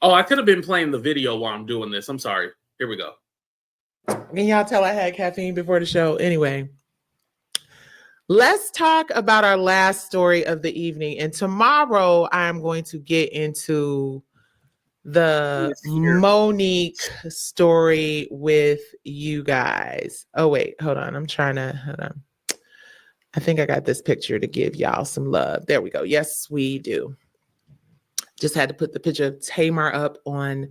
Oh, I could have been playing the video while I'm doing this. I'm sorry. Here we go. Can y'all tell I had caffeine before the show? Anyway, let's talk about our last story of the evening. And tomorrow I'm going to get into the Monique story with you guys. Oh, wait, hold on. Hold on. I think I got this picture to give y'all some love. There we go. Yes, we do. Just had to put the picture of Tamar up on.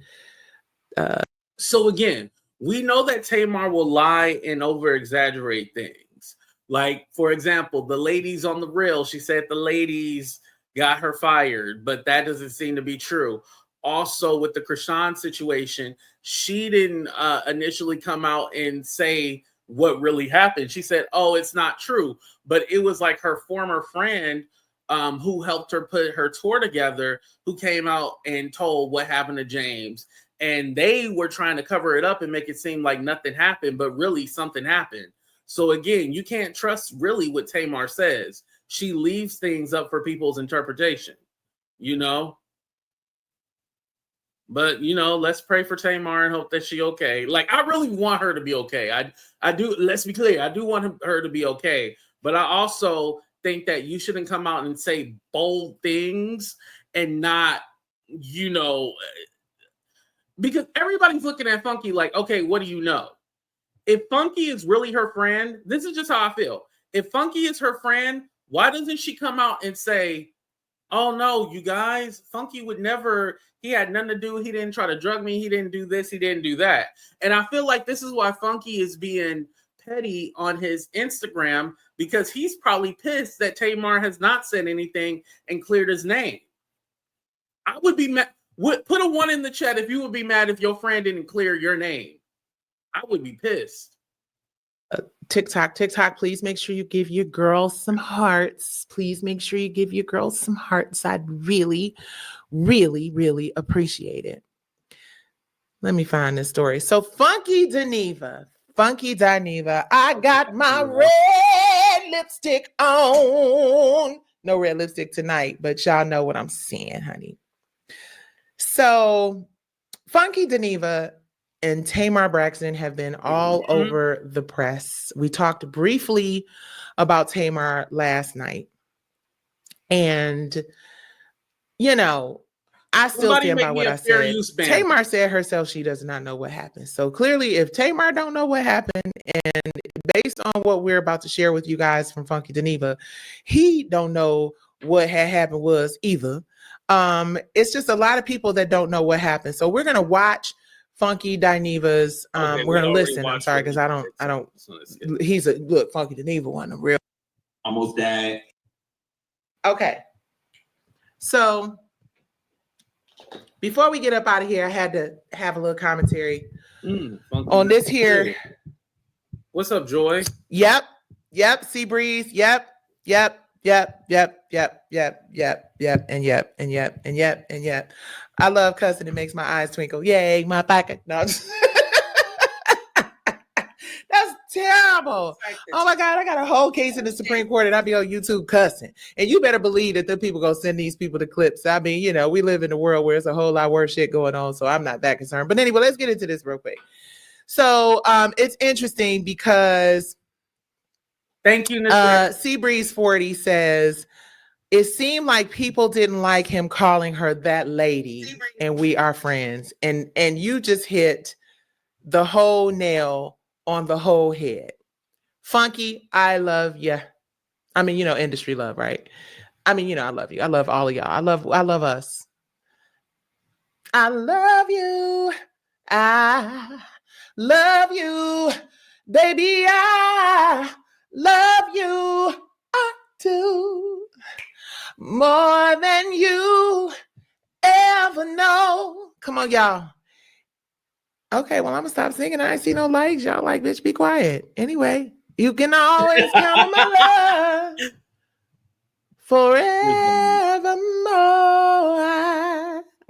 So again, we know that Tamar will lie and over-exaggerate things. Like, for example, the ladies on the reel, she said the ladies got her fired, but that doesn't seem to be true. Also, with the Krishan situation, she didn't initially come out and say what really happened. She said, oh, it's not true. But it was like her former friend who helped her put her tour together, who came out and told what happened to James. And they were trying to cover it up and make it seem like nothing happened, but really something happened. So again, you can't trust really what Tamar says. She leaves things up for people's interpretation, you know? But, you know, let's pray for Tamar and hope that she's okay. Like, I really want her to be okay. I do, let's be clear, I do want her to be okay. But I also think that you shouldn't come out and say bold things and not, you know, because everybody's looking at Funky like, okay, what do you know? If Funky is really her friend, this is just how I feel. If Funky is her friend, why doesn't she come out and say, oh no, you guys, Funky would never, he had nothing to do, he didn't try to drug me, he didn't do this, he didn't do that. And I feel like this is why Funky is being petty on his Instagram, because he's probably pissed that Tamar has not said anything and cleared his name. I would be mad. Put a 1 in the chat if you would be mad if your friend didn't clear your name. I would be pissed. TikTok, please make sure you give your girls some hearts. Please make sure you give your girls some hearts. I'd really, really, really appreciate it. Let me find this story. So Funky Dineva, I got my red lipstick on. No red lipstick tonight, but y'all know what I'm saying, honey. So Funky Dineva and Tamar Braxton have been all over the press. We talked briefly about Tamar last night. And, you know, I still stand by what I said. Tamar said herself she does not know what happened. So clearly, if Tamar don't know what happened, and based on what we're about to share with you guys from Funky Dineva, he don't know what had happened was either. It's just a lot of people that don't know what happened. So we're gonna watch Funky Dineva's. We're gonna listen. I'm sorry, because I don't. He's a look. Funky Dineva one, a real. Almost died. Okay. So before we get up out of here, I had to have a little commentary on this here. What's up, Joy? Yep. Sea Breeze. Yep. And yep. I love cussing. It makes my eyes twinkle. Yay, my pocket. No. That's terrible. Oh my God, I got a whole case in the Supreme Court and I be on YouTube cussing. And you better believe that the people gonna send these people the clips. I mean, you know, we live in a world where there's a whole lot worse shit going on. So I'm not that concerned. But anyway, let's get into this real quick. So it's interesting because thank you, Seabreeze 40 says it seemed like people didn't like him calling her that lady and we are friends. And you just hit the whole nail on the whole head. Funky, I love you. I mean, you know, industry love, right? I mean, you know, I love you. I love all of y'all. I love us. I love you. I love you. Baby, I love you. I do. More than you ever know. Come on, y'all. Okay, well, I'm gonna stop singing. I ain't see no likes. Y'all like, bitch, be quiet. Anyway, you can always count on my love forevermore.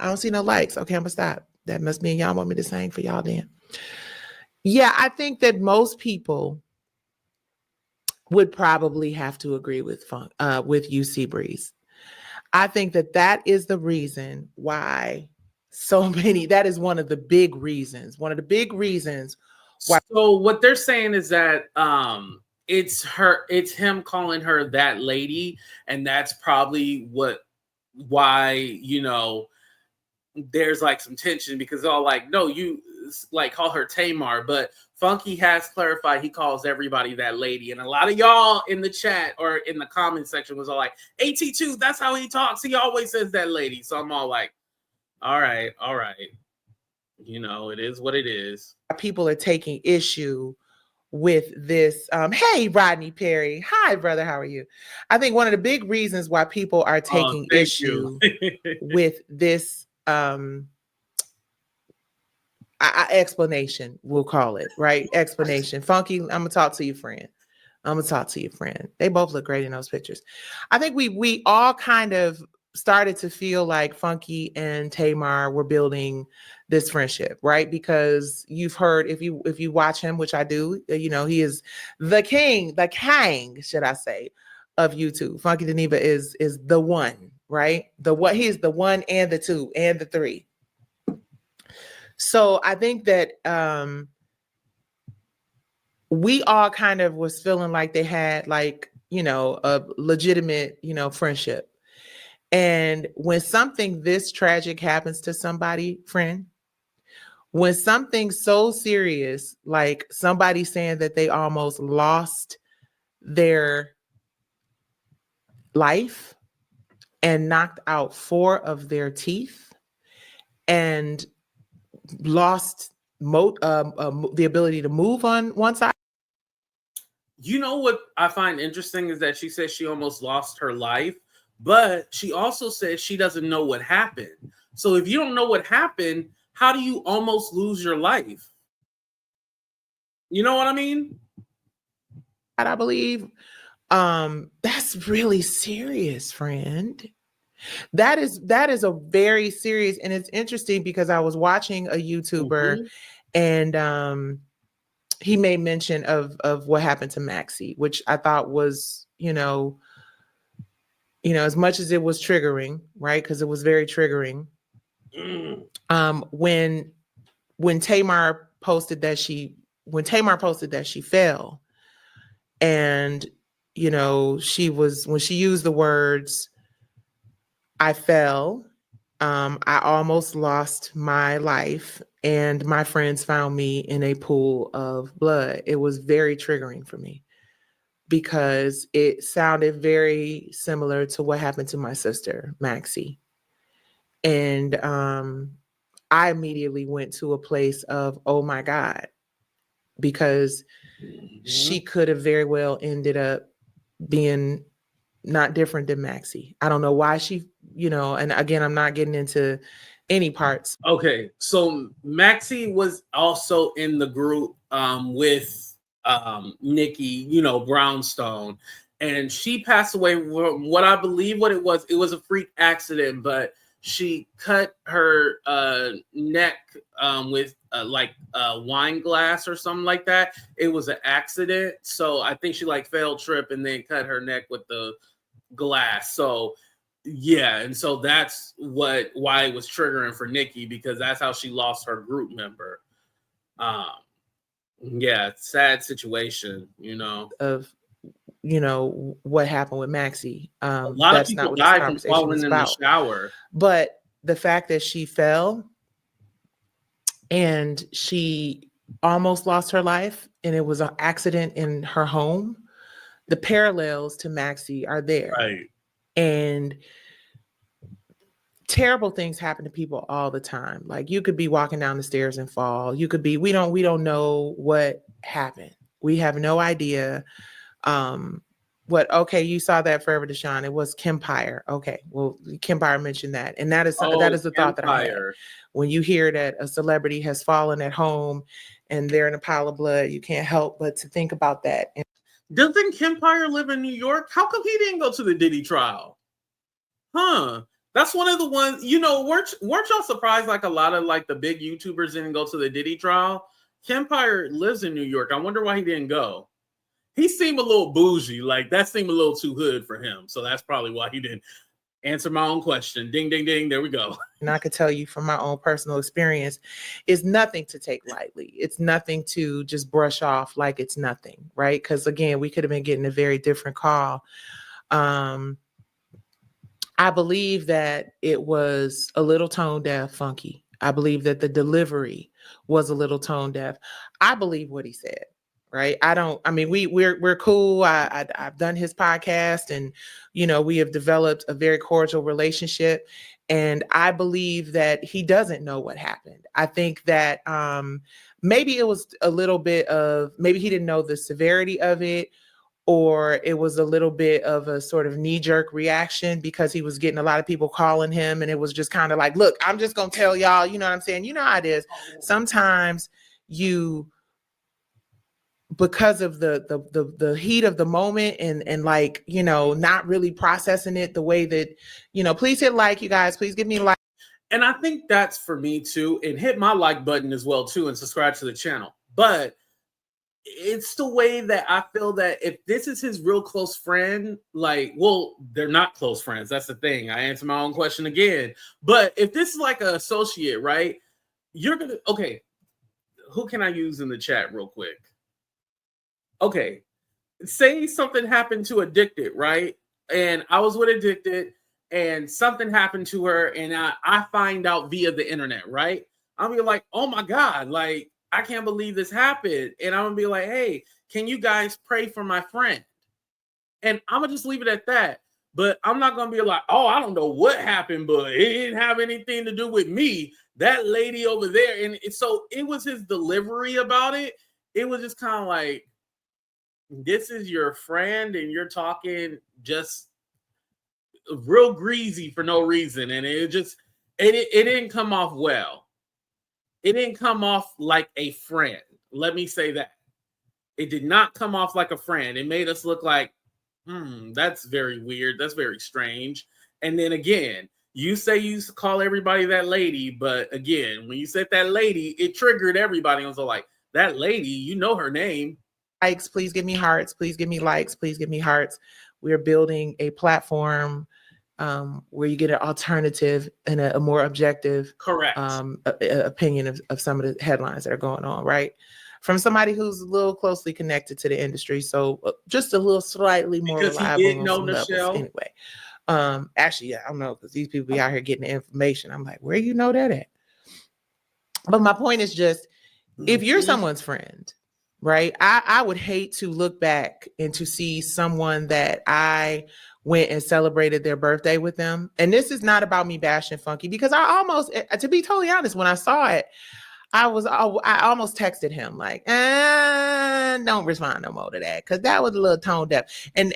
I don't see no likes. Okay, I'm gonna stop. That must mean y'all want me to sing for y'all then. Yeah, I think that most people would probably have to agree with UC Breeze. I think that is the reason why so many. That is one of the big reasons. One of the big reasons why. So what they're saying is that it's him calling her that lady, and that's probably why, you know, there's like some tension, because they're all like, no, you like call her Tamar, but Funky has clarified he calls everybody that lady. And a lot of y'all in the chat or in the comment section was all like, AT2, that's how he talks. He always says that lady. So I'm all like, all right. You know, it is what it is. People are taking issue with this. Hey, Rodney Perry. Hi, brother. How are you? I think one of the big reasons why people are taking issue with this explanation, we'll call it, right? Explanation. Funky, I'm gonna talk to you, friend. They both look great in those pictures. I think we all kind of started to feel like Funky and Tamar were building this friendship, right? Because you've heard, if you watch him, which I do, you know, he is the king, should I say, of YouTube. Funky Dineva is the one, right? He is the one and the two and the three. So I think that we all kind of was feeling like they had, like, you know, a legitimate, you know, friendship. And when something this tragic happens to somebody, friend, when something so serious, like somebody saying that they almost lost their life and knocked out 4 of their teeth and lost the ability to move on one side. You know what I find interesting is that she says she almost lost her life, but she also says she doesn't know what happened. So if you don't know what happened, how do you almost lose your life? You know what I mean? I believe that's really serious, friend. That is a very serious, and it's interesting because I was watching a YouTuber and he made mention of what happened to Maxie, which I thought was, you know, as much as it was triggering, right? Because it was very triggering. When Tamar posted that she fell, and, you know, when she used the words, I fell, I almost lost my life, and my friends found me in a pool of blood. It was very triggering for me because it sounded very similar to what happened to my sister, Maxie. And I immediately went to a place of, oh my God, because she could have very well ended up being not different than Maxie. I don't know why she, you know, and again, I'm not getting into any parts. Okay, so Maxie was also in the group with Nicci, you know, Brownstone, and she passed away from what I believe what it was. It was a freak accident, but she cut her neck with like a wine glass or something like that. It was an accident, so I think she like fell, trip, and then cut her neck with the glass. So yeah, and so that's why it was triggering for Nicci, because that's how she lost her group member. Yeah, sad situation, you know. Of, you know, what happened with Maxie. A lot of people died from falling in the shower. But the fact that she fell and she almost lost her life and it was an accident in her home, the parallels to Maxie are there. Right. And terrible things happen to people all the time. Like, you could be walking down the stairs and fall. You could be, we don't know what happened. We have no idea. Okay, you saw that Forever Deshaun. It was Kempire. Okay, well, Kempire mentioned that. And that is the thought that I had. When you hear that a celebrity has fallen at home and they're in a pile of blood, you can't help but to think about that. Doesn't Kempire live in New York? How come he didn't go to the Diddy trial? Huh. That's one of the ones, you know, weren't y'all surprised like a lot of like the big YouTubers didn't go to the Diddy trial? Kempire lives in New York. I wonder why he didn't go. He seemed a little bougie. Like, that seemed a little too hood for him. So that's probably why he didn't. Answer my own question. Ding, ding, ding. There we go. And I could tell you from my own personal experience, is nothing to take lightly. It's nothing to just brush off like it's nothing, right? Because again, we could have been getting a very different call. I believe that it was a little tone deaf, Funky. I believe that the delivery was a little tone deaf. I believe what he said. Right. I mean, we're cool. I've done his podcast and, we have developed a very cordial relationship. And I believe that he doesn't know what happened. I think that maybe it was a little bit of, maybe he didn't know the severity of it, or it was a little bit of a sort of knee-jerk reaction because he was getting a lot of people calling him. And it was just kind of like, look, I'm just going to tell y'all, you know what I'm saying? You know how it is. Sometimes because of the heat of the moment and like, not really processing it the way that, please hit like, you guys, please give me a like. And I think that's for me too. And hit my like button as well too, and subscribe to the channel. But it's the way that I feel that if this is his real close friend, like, well, they're not close friends. That's the thing. I answer my own question again. But if this is like an associate, right? Okay, who can I use in the chat real quick? Okay, say something happened to Addicted, right? And I was with Addicted and something happened to her and I find out via the internet, right? I'll be like, oh my God, like, I can't believe this happened. And I'm gonna be like, hey, can you guys pray for my friend? And I'm gonna just leave it at that. But I'm not gonna be like, oh, I don't know what happened, but it didn't have anything to do with me. That lady over there. And so it was his delivery about it. It was just kind of like, this is your friend and you're talking just real greasy for no reason. And it didn't come off well. It didn't come off like a friend. Let me say that. It did not come off like a friend. It made us look like, that's very weird. That's very strange. And then again, you say you used to call everybody that lady, but again, when you said that lady, it triggered everybody. I was like, that lady, you know her name. Likes, please give me hearts, please give me likes, please give me hearts. We're building a platform where you get an alternative and a more objective opinion of some of the headlines that are going on, right? From somebody who's a little closely connected to the industry. So just a little slightly more reliable on some levels. Anyway, actually, yeah, I don't know, because these people be out here getting the information. I'm like, where you know that at? But my point is just, if you're someone's friend, right? I would hate to look back and to see someone that I went and celebrated their birthday with them. And this is not about me bashing Funky, because I almost, to be totally honest, when I saw it, I almost texted him like, don't respond no more to that, because that was a little tone deaf. And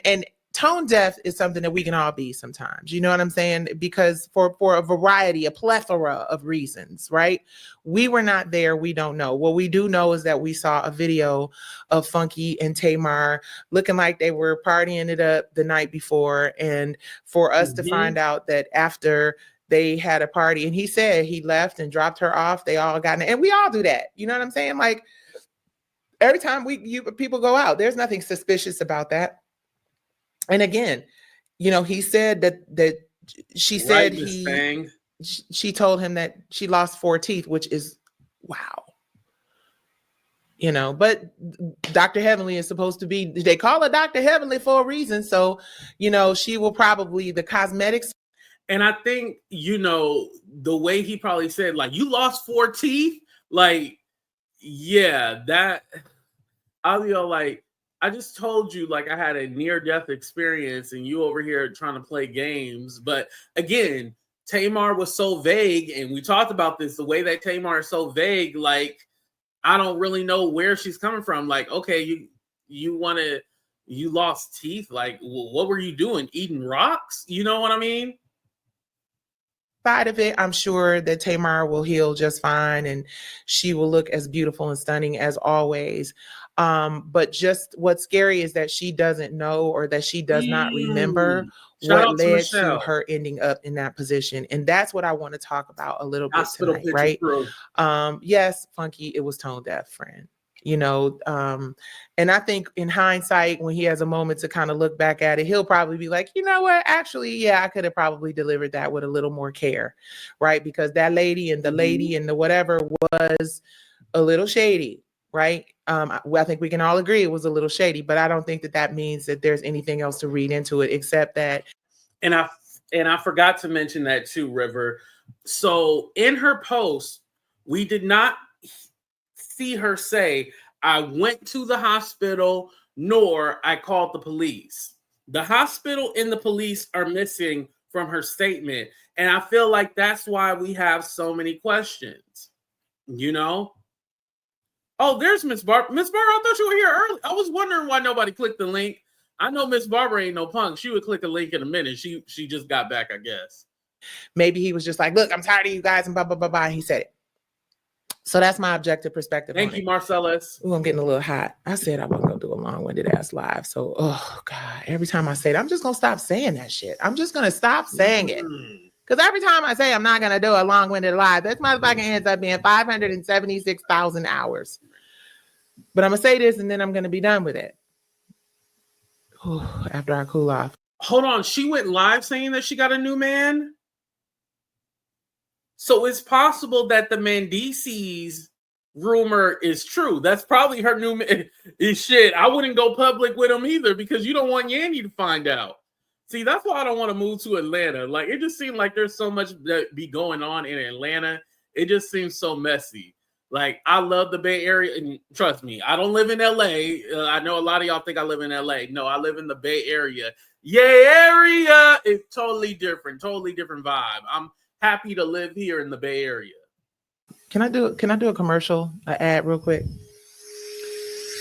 tone deaf is something that we can all be sometimes, you know what I'm saying? Because for a plethora of reasons, right? We were not there. We don't know. What we do know is that we saw a video of Funky and Tamar looking like they were partying it up the night before. And for us to find out that after they had a party, and he said he left and dropped her off, they all got in, and we all do that. You know what I'm saying? Like, every time people go out, there's nothing suspicious about that. And again, he said that she said she told him that she lost 4 teeth, which is wow. But Dr. Heavenly is supposed to be, they call her Dr. Heavenly for a reason. So, she will probably, the cosmetics. And I think, the way he probably said, like, you lost 4 teeth. Like, yeah, that I'll be all like, I just told you, like, I had a near-death experience and you over here trying to play games. But again, Tamar was so vague, and we talked about this, the way that Tamar is so vague, like, I don't really know where she's coming from. Like, okay, you lost teeth. Like, what were you doing? Eating rocks? You know what I mean? Side of it, I'm sure that Tamar will heal just fine and she will look as beautiful and stunning as always. But just what's scary is that she doesn't know, or that she does not remember what led to her ending up in that position. And that's what I want to talk about a little bit tonight, right? Yes, Funky, it was tone deaf, friend. you know. And I think in hindsight, when he has a moment to kind of look back at it, he'll probably be like, you know what, actually, yeah, I could have probably delivered that with a little more care, right? Because that lady and the lady and the whatever was a little shady, right? I think we can all agree it was a little shady, but I don't think that that means that there's anything else to read into it except that. And I forgot to mention that too, River. So in her post, we did not see her say, I went to the hospital, nor I called the police. The hospital and the police are missing from her statement. And I feel like that's why we have so many questions, you know? Oh, there's Miss Barbara. Miss Barbara, I thought you were here early. I was wondering why nobody clicked the link. I know Miss Barbara ain't no punk. She would click a link in a minute. She just got back, I guess. Maybe he was just like, look, I'm tired of you guys and blah, blah, blah, blah. And he said it. So that's my objective perspective. Thank you, Marcellus. Ooh, I'm getting a little hot. I said I wasn't going to do a long-winded ass live. So, oh, God, every time I say it, I'm just going to stop saying that shit. I'm just going to stop saying it. Because every time I say I'm not going to do a long-winded live, this motherfucking ends up being 576,000 hours. But I'm going to say this and then I'm going to be done with it. Ooh, after I cool off. Hold on. She went live saying that she got a new man? So it's possible that the Mendices rumor is true. That's probably her new man. Shit, I wouldn't go public with him either because you don't want Yanni to find out. See, that's why I don't want to move to Atlanta. Like, it just seems like there's so much that be going on in Atlanta. It just seems so messy. Like, I love the Bay Area, and trust me, I don't live in LA. I know a lot of y'all think I live in LA. No, I live in the Bay Area. Area is totally different vibe. I'm happy to live here in the Bay Area. Can I do a commercial, an ad real quick?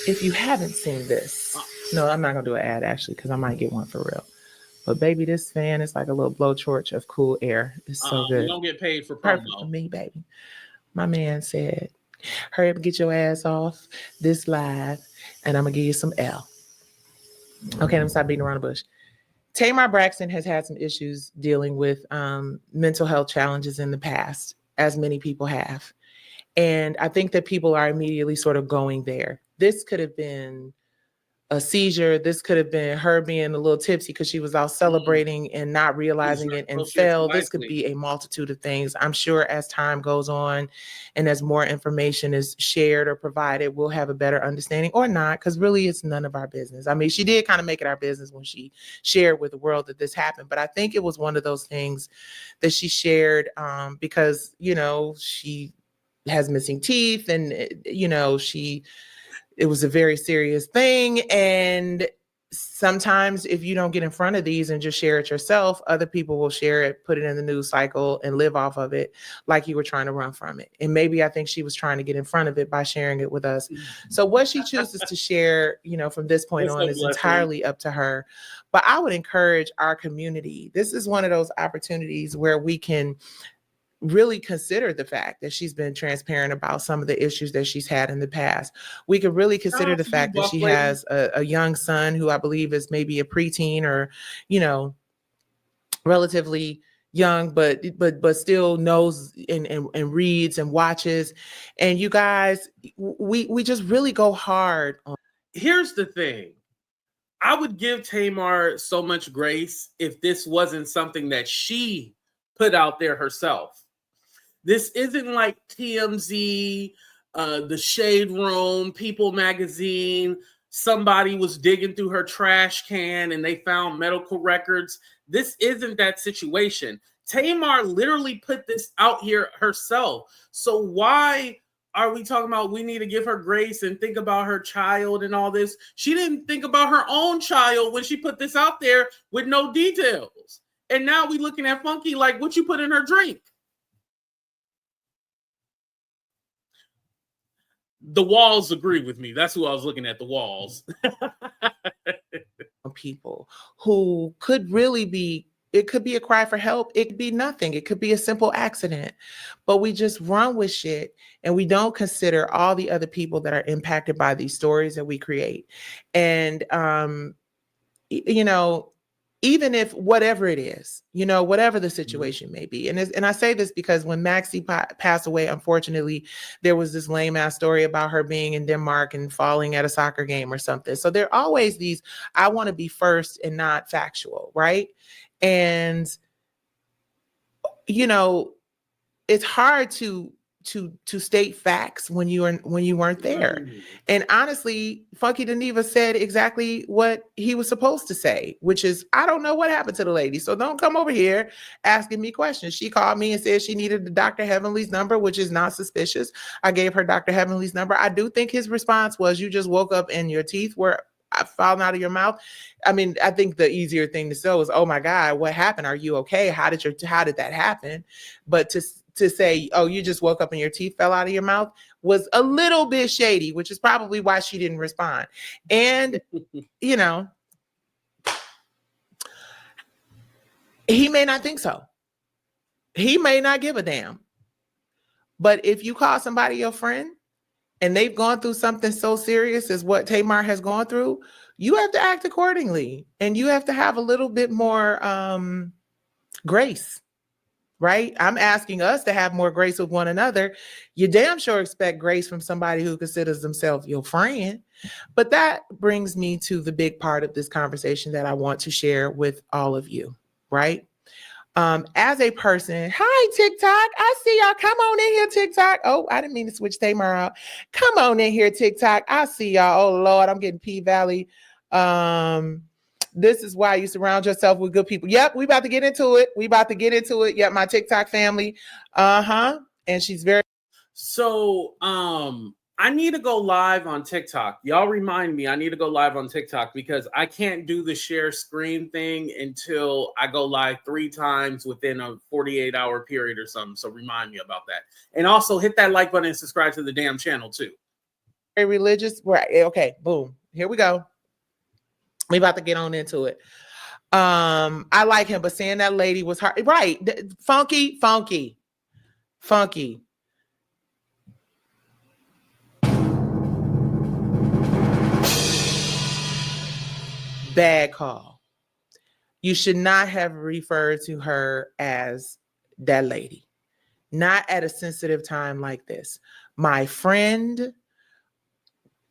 If you haven't seen this, no, I'm not gonna do an ad actually because I might get one for real. But baby, this fan is like a little blowtorch of cool air. It's so good. We don't get paid for promo. Perfect for me, baby. My man said, hurry up and get your ass off this live, and I'm gonna give you some L. Okay, let me stop beating around the bush. Tamar Braxton has had some issues dealing with mental health challenges in the past, as many people have. And I think that people are immediately sort of going there. This could have been a seizure. This could have been her being a little tipsy because she was out celebrating and not realizing it and fell. This could be a multitude of things. I'm sure as time goes on and as more information is shared or provided, we'll have a better understanding or not, because really it's none of our business. I mean, she did kind of make it our business when she shared with the world that this happened, but I think it was one of those things that she shared because, you know, she has missing teeth and, you know, it was a very serious thing. And sometimes if you don't get in front of these and just share it yourself, other people will share it, put it in the news cycle and live off of it like you were trying to run from it. And maybe I think she was trying to get in front of it by sharing it with us. So what she chooses to share, you know, from this point on is entirely up to her. But I would encourage our community. This is one of those opportunities where we can really consider the fact that she's been transparent about some of the issues that she's had in the past. We could really consider the fact that she has a young son who I believe is maybe a preteen or, you know, relatively young, but still knows and reads and watches. And you guys, we just really go hard on. Here's the thing. I would give Tamar so much grace if this wasn't something that she put out there herself. This isn't like TMZ, the Shade Room, People Magazine. Somebody was digging through her trash can and they found medical records. This isn't that situation. Tamar literally put this out here herself. So why are we talking about we need to give her grace and think about her child and all this? She didn't think about her own child when she put this out there with no details. And now we looking at Funky like, what you put in her drink? The walls agree with me. That's who I was looking at, the walls. People who could really be, it could be a cry for help. It could be nothing. It could be a simple accident, but we just run with shit and we don't consider all the other people that are impacted by these stories that we create. And, you know, even if whatever it is, you know, whatever the situation may be. And I say this because when Maxie passed away, unfortunately, there was this lame ass story about her being in Denmark and falling at a soccer game or something. So there are always these, I want to be first and not factual, right? And, you know, it's hard to state facts when you weren't there. And honestly, Funky Dineva said exactly what he was supposed to say, which is, I don't know what happened to the lady. So don't come over here asking me questions. She called me and said she needed the Dr. Heavenly's number, which is not suspicious. I gave her Dr. Heavenly's number. I do think his response was, you just woke up and your teeth were falling out of your mouth. I mean, I think the easier thing to say was, oh my God, what happened? Are you okay? How did that happen? But to say, oh, you just woke up and your teeth fell out of your mouth was a little bit shady, which is probably why she didn't respond. And, you know, he may not think so. He may not give a damn. But if you call somebody your friend and they've gone through something so serious as what Tamar has gone through, you have to act accordingly. And you have to have a little bit more grace. Right? I'm asking us to have more grace with one another. You damn sure expect grace from somebody who considers themselves your friend. But that brings me to the big part of this conversation that I want to share with all of you, right? As a person, hi, TikTok. I see y'all. Come on in here, TikTok. Oh, I didn't mean to switch Tamar out. Come on in here, TikTok. I see y'all. Oh, Lord, I'm getting P-Valley. This is why you surround yourself with good people. Yep, we about to get into it. Yep, my TikTok family. And she's very. So, I need to go live on TikTok. Y'all remind me, I need to go live on TikTok because I can't do the share screen thing until I go live 3 times within a 48-hour period or something. So remind me about that. And also hit that like button and subscribe to the damn channel too. Very religious. Right. Okay, boom. Here we go. We about to get on into it. I like him, but saying that lady was hard. Right. Funky. Bad call. You should not have referred to her as that lady. Not at a sensitive time like this. My friend,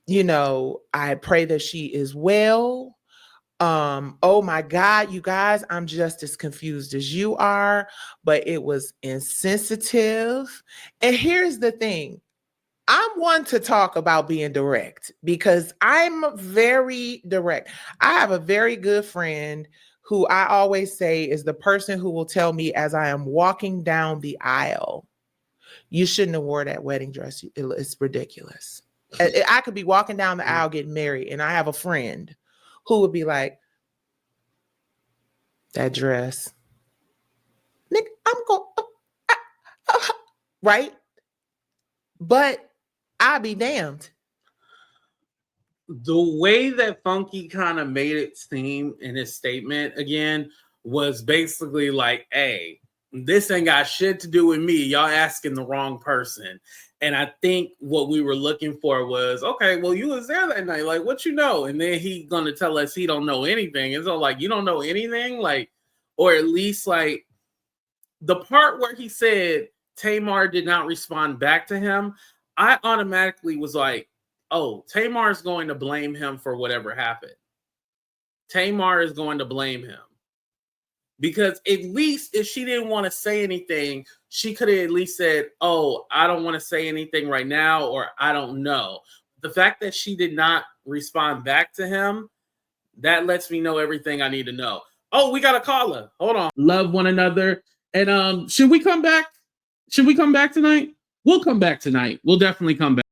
you know, I pray that she is well. Oh my God, you guys, I'm just as confused as you are, but it was insensitive. And here's the thing. I'm one to talk about being direct because I'm very direct. I have a very good friend who I always say is the person who will tell me as I am walking down the aisle, you shouldn't have wore that wedding dress. It's ridiculous. I could be walking down the aisle getting married and I have a friend who would be like, that dress, Nick, I'm going, right? But I'll be damned. The way that Funky kind of made it seem in his statement again was basically like, hey, this ain't got shit to do with me. Y'all asking the wrong person. And I think what we were looking for was, okay, well, you was there that night. Like, what you know? And then he gonna tell us he don't know anything. And so, like, you don't know anything? Like, or at least, like, the part where he said Tamar did not respond back to him, I automatically was like, oh, Tamar is going to blame him for whatever happened. Tamar is going to blame him. Because at least if she didn't want to say anything, she could have at least said, oh, I don't want to say anything right now, or I don't know. The fact that she did not respond back to him, that lets me know everything I need to know. Oh, we got a caller. Hold on. Love one another. And should we come back? Should we come back tonight? We'll come back tonight. We'll definitely come back.